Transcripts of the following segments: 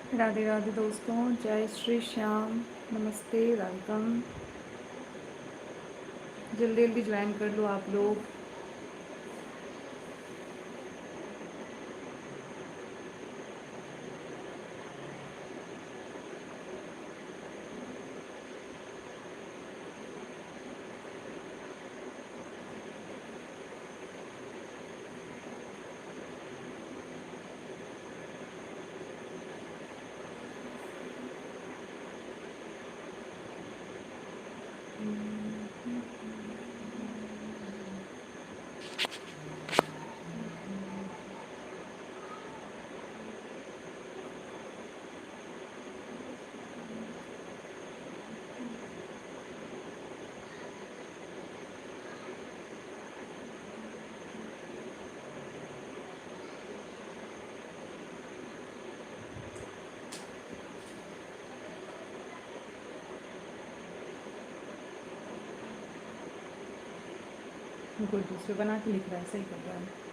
राधे राधे दोस्तों, जय श्री श्याम। नमस्ते, वेलकम। जल्दी जल्दी ज्वाइन कर लो आप लोग। कोई दूसरे बना के लिख रहा है, सही कर रहा है।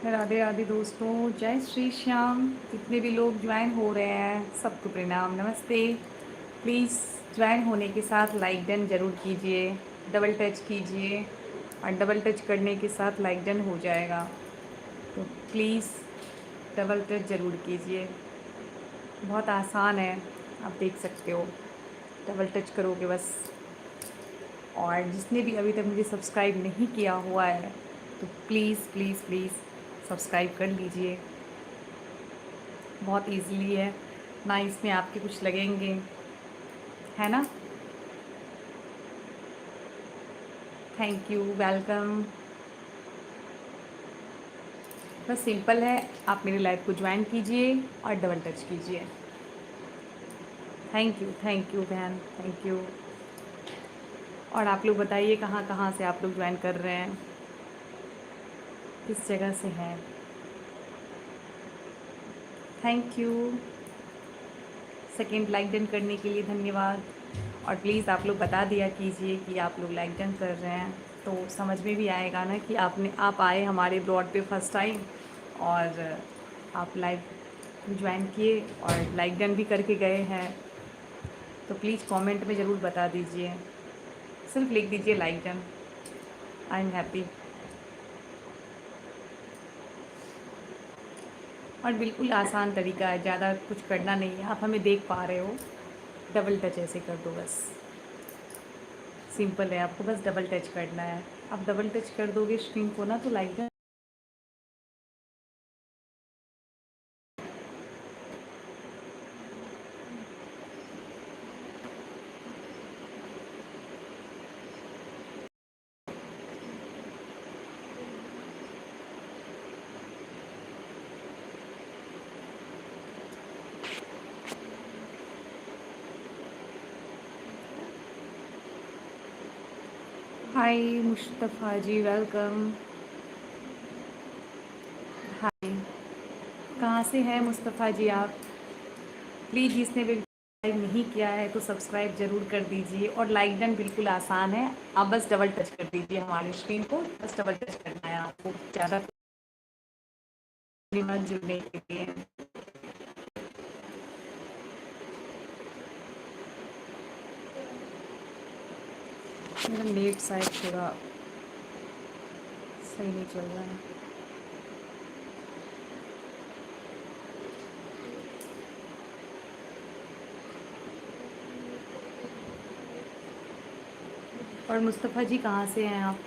राधे राधे दोस्तों, जय श्री श्याम। जितने भी लोग ज्वाइन हो रहे हैं सबको प्रणाम, नमस्ते। प्लीज़ ज्वाइन होने के साथ लाइक डन ज़रूर कीजिए, डबल टच कीजिए और डबल टच करने के साथ लाइक डन हो जाएगा। तो प्लीज़ डबल टच ज़रूर कीजिए, बहुत आसान है, आप देख सकते हो। डबल टच करोगे बस। और जिसने भी अभी तक मुझे सब्सक्राइब नहीं किया हुआ है तो प्लीज़ प्लीज़ प्लीज़ सब्सक्राइब कर लीजिए। बहुत इजीली है ना, इसमें आपके कुछ लगेंगे, है ना। Thank you, welcome. बस सिंपल है, आप मेरे लाइव को ज्वाइन कीजिए और डबल टच कीजिए। थैंक यू बहन, थैंक यू। और आप लोग बताइए कहाँ कहाँ से आप लोग ज्वाइन कर रहे हैं, किस जगह से हैं। Thank you. Second like done करने के लिए धन्यवाद। और प्लीज़ आप लोग बता दिया कीजिए कि आप लोग लाइक डन कर रहे हैं, तो समझ में भी आएगा ना कि आप आए हमारे ब्लॉग पे फर्स्ट टाइम और आप लाइव ज्वाइन किए और लाइक डन भी करके गए हैं। तो प्लीज़ कमेंट में ज़रूर बता दीजिए, सिर्फ लिख दीजिए like done, I am happy. और बिल्कुल आसान तरीका है, ज़्यादा कुछ करना नहीं है। आप हमें देख पा रहे हो, डबल टच ऐसे कर दो बस। सिंपल है, आपको बस डबल टच करना है। आप डबल टच कर दोगे स्क्रीन को ना तो लाइक डन। हाय मुस्तफ़ा जी, वेलकम। हाय, कहाँ से हैं मुस्तफ़ा जी आप। प्लीज़ जिसने भी सब्सक्राइब नहीं किया है तो सब्सक्राइब ज़रूर कर दीजिए। और लाइक डन बिल्कुल आसान है, आप बस डबल टच कर दीजिए हमारी स्क्रीन को, बस डबल टच करना है आपको। ज़्यादा मत जुड़ने के लिए। मेरा नेट शायद थोड़ा सही नहीं चल रहा है। और मुस्तफ़ा जी कहाँ से हैं आप?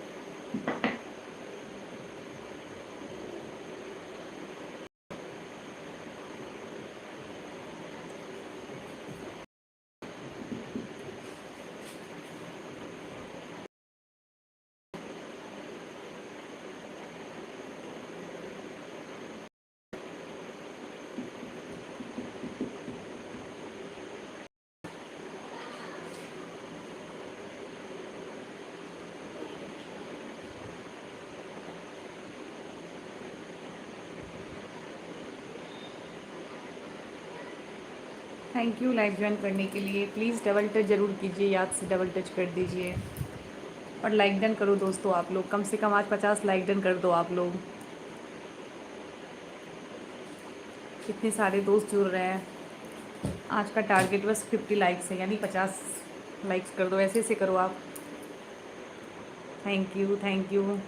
थैंक यू लाइव ज्वाइन करने के लिए। प्लीज़ डबल टच ज़रूर कीजिए, याद से डबल टच कर दीजिए और लाइक डन करो दोस्तों। आप लोग कम से कम आज 50 लाइक डन कर दो आप लोग। कितने सारे दोस्त जुड़ रहे हैं। आज का टारगेट बस 50 लाइक्स है, यानी 50 लाइक्स कर दो। ऐसे ऐसे करो आप। Thank you, thank you.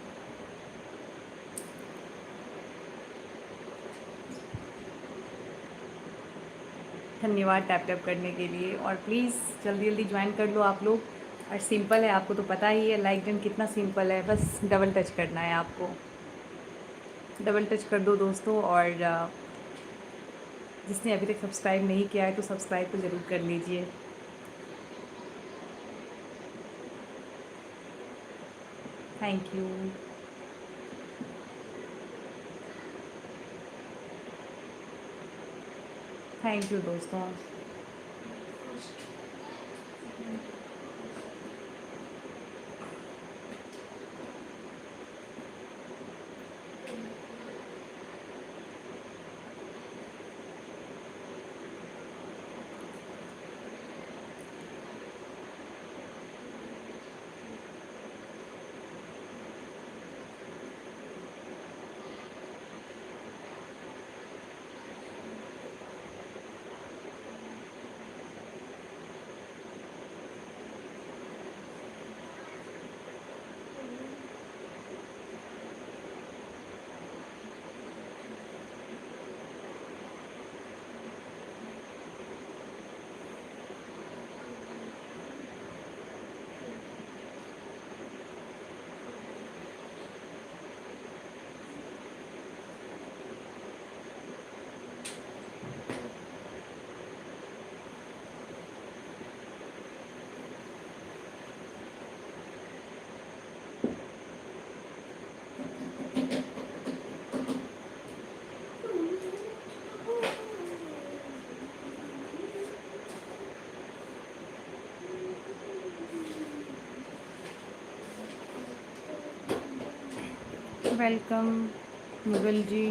धन्यवाद टैप टैप करने के लिए। और प्लीज़ जल्दी जल्दी ज्वाइन कर लो आप लोग। और सिंपल है, आपको तो पता ही है लाइक डन कितना सिंपल है। बस डबल टच करना है आपको। डबल टच कर दो दोस्तों। और जिसने अभी तक सब्सक्राइब नहीं किया है तो सब्सक्राइब तो ज़रूर कर लीजिए। Thank you. थैंक यू दोस्तों। Welcome Mughal ji.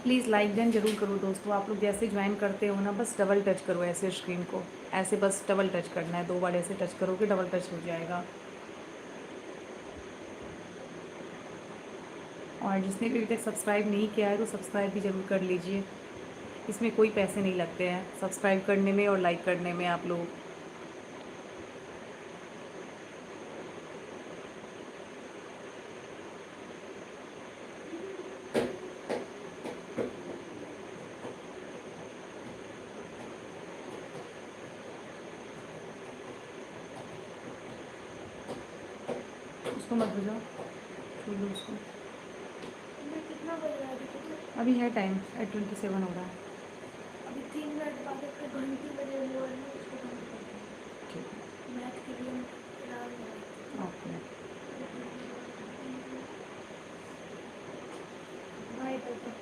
Please like डन जरूर करो दोस्तों। आप लोग जैसे ज्वाइन करते हो ना, बस डबल टच करो ऐसे स्क्रीन को। ऐसे बस डबल टच करना है, 2 बार ऐसे टच करोगे डबल टच हो जाएगा। और जिसने भी अभी तक सब्सक्राइब नहीं किया है तो सब्सक्राइब भी ज़रूर कर लीजिए। इसमें कोई पैसे नहीं लगते हैं सब्सक्राइब करने में और लाइक करने में आप लोग। उसको मत बुझाओ, छोड़ दो उसको। कितना बज रहा है अभी? अभी है टाइम, 8:27 हो रहा है। अभी 3 मिनट बाद एक घंटी बजे हुआ है, उसको बंद कर देंगे। ठीक है, मैच के लिए डाल रहा ओके। भाई तक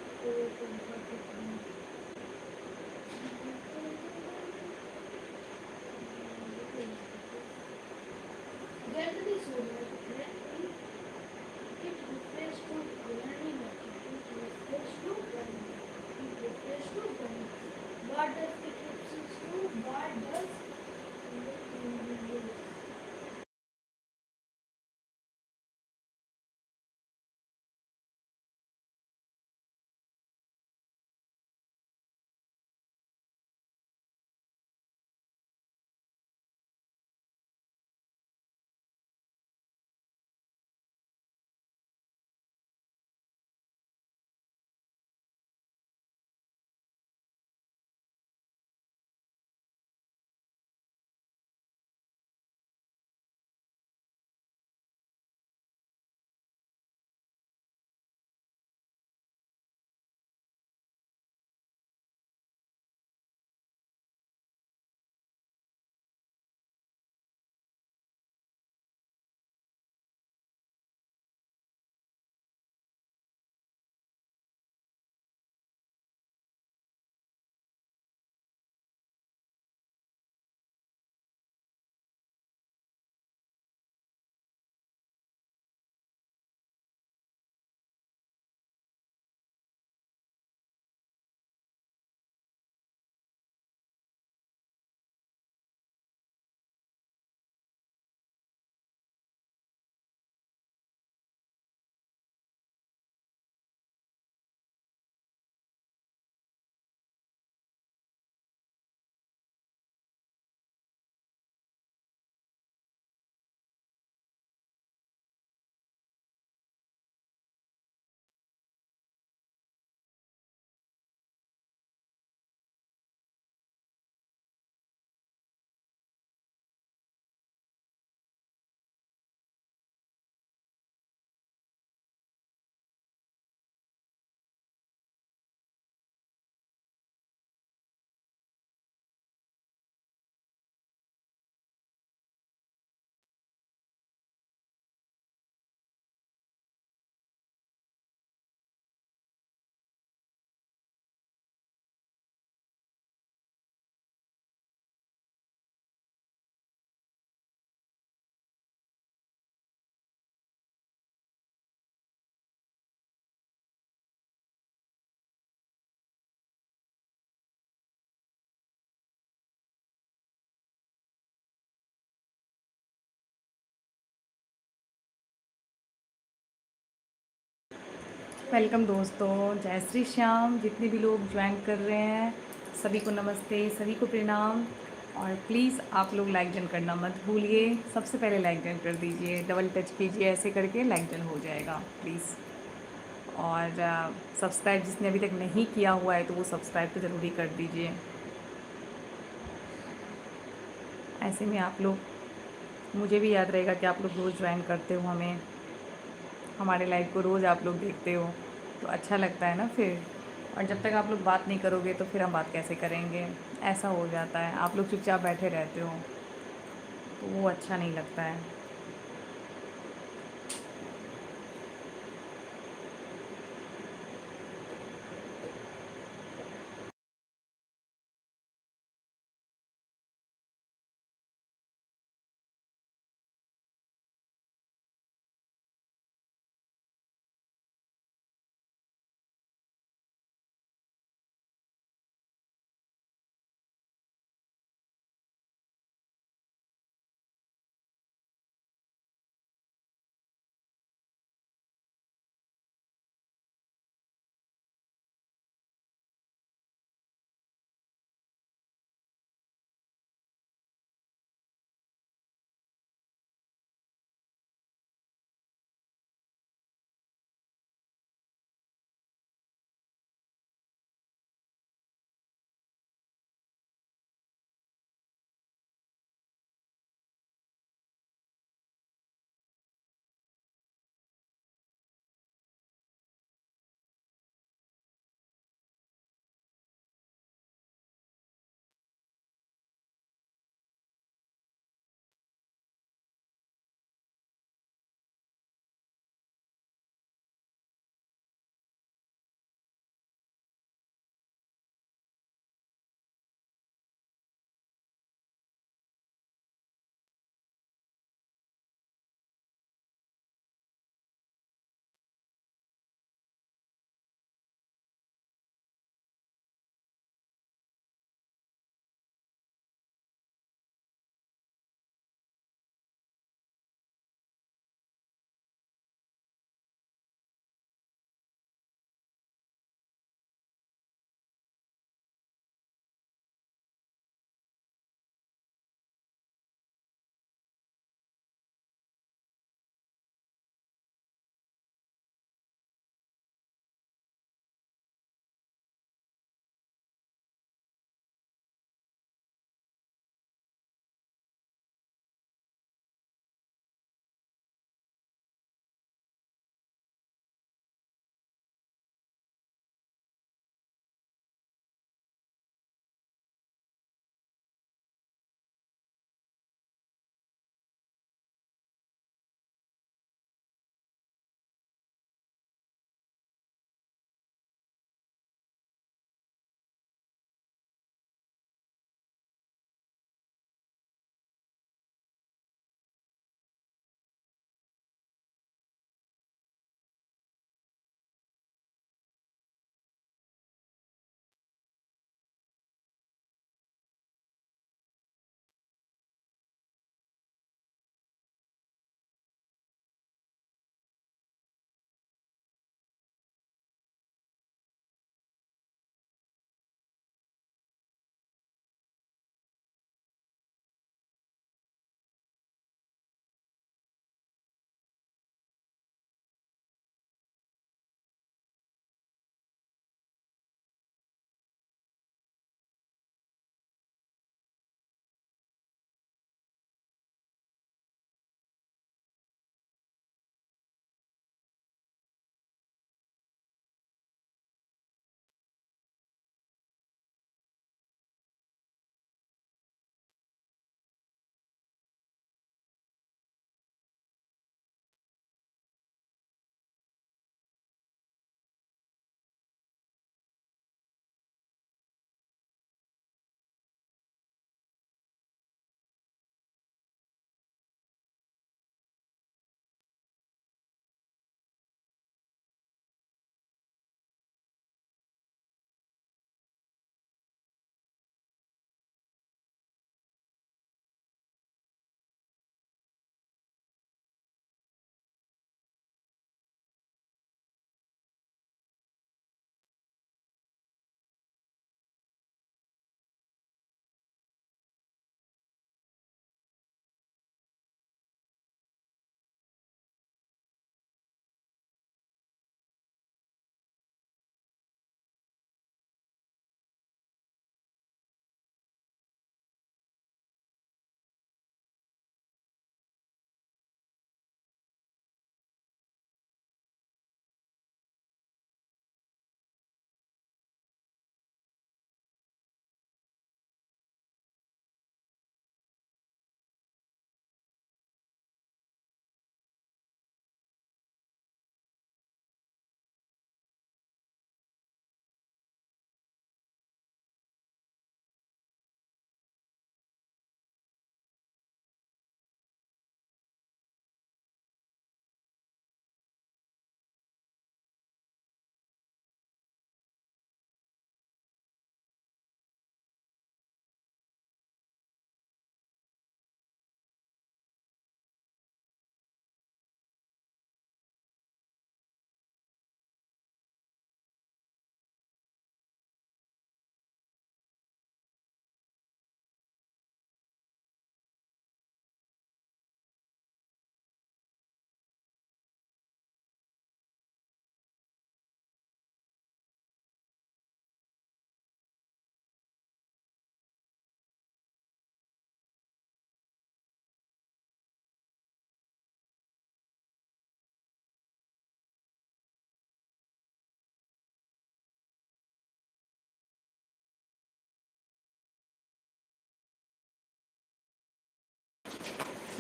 वेलकम दोस्तों, जय श्री श्याम। जितने भी लोग ज्वाइन कर रहे हैं सभी को नमस्ते, सभी को प्रणाम। और प्लीज़ आप लोग लाइक डन करना मत भूलिए। सबसे पहले लाइक डन कर दीजिए, डबल टच कीजिए, ऐसे करके लाइक डन हो जाएगा प्लीज़। और सब्सक्राइब जिसने अभी तक नहीं किया हुआ है तो वो सब्सक्राइब तो ज़रूर ही कर दीजिए। ऐसे में आप लोग, मुझे भी याद रहेगा कि आप लोग रोज़ ज्वाइन करते हो हमें, हमारे लाइव को रोज़ आप लोग देखते हो तो अच्छा लगता है ना फिर। और जब तक आप लोग बात नहीं करोगे तो फिर हम बात कैसे करेंगे, ऐसा हो जाता है। आप लोग चुपचाप बैठे रहते हो तो वो अच्छा नहीं लगता है।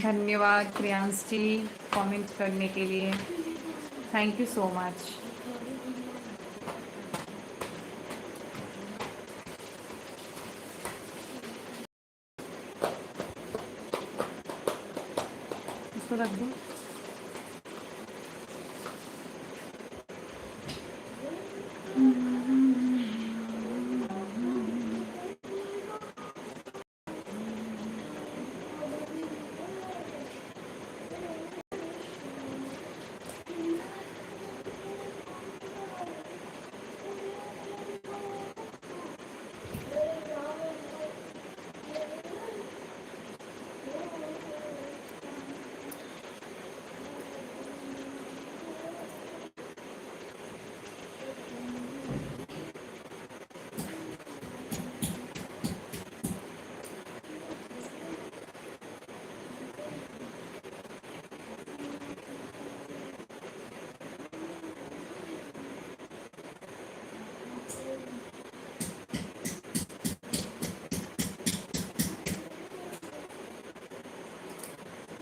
धन्यवाद प्रियांश जी कमेंट करने के लिए, थैंक यू सो मच। इसको रख दो।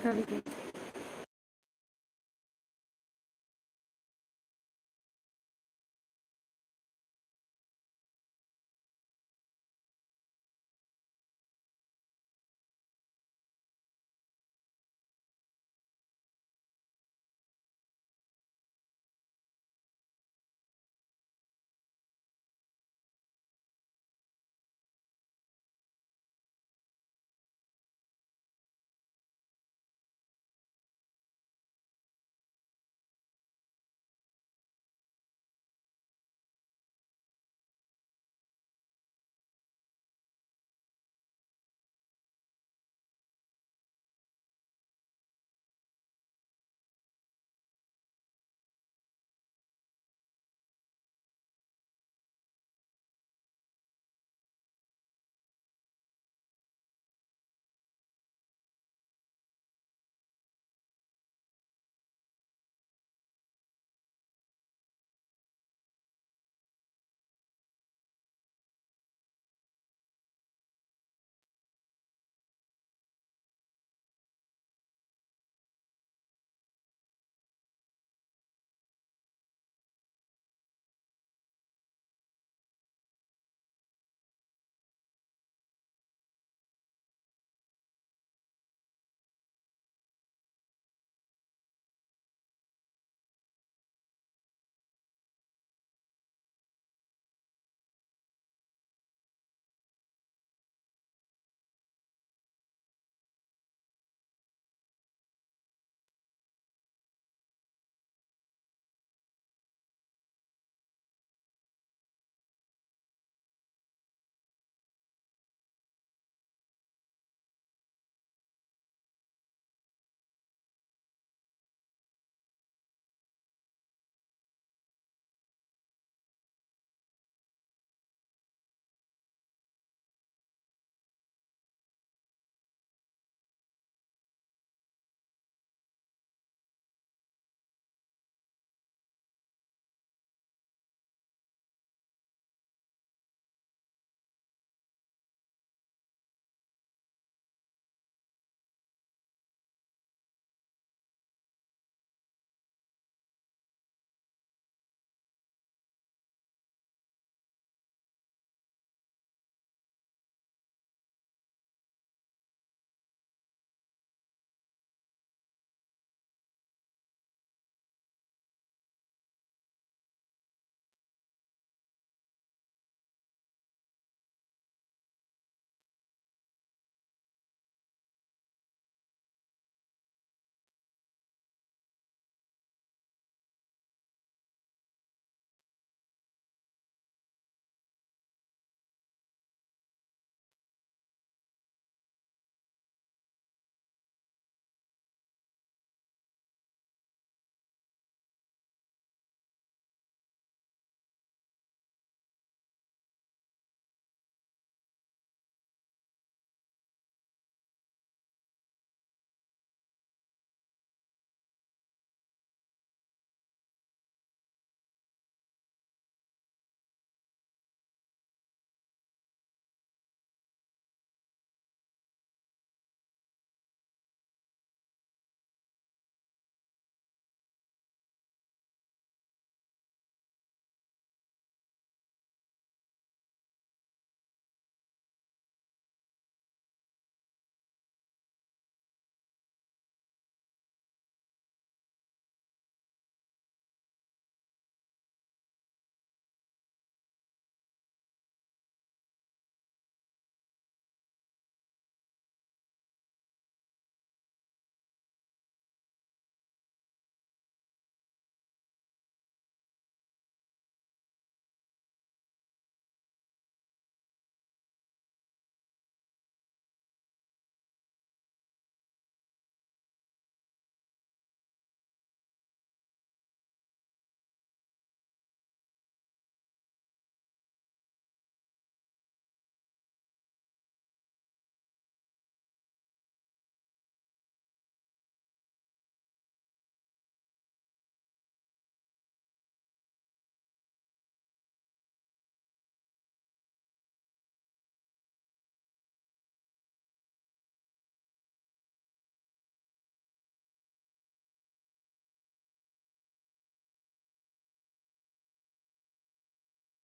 कभी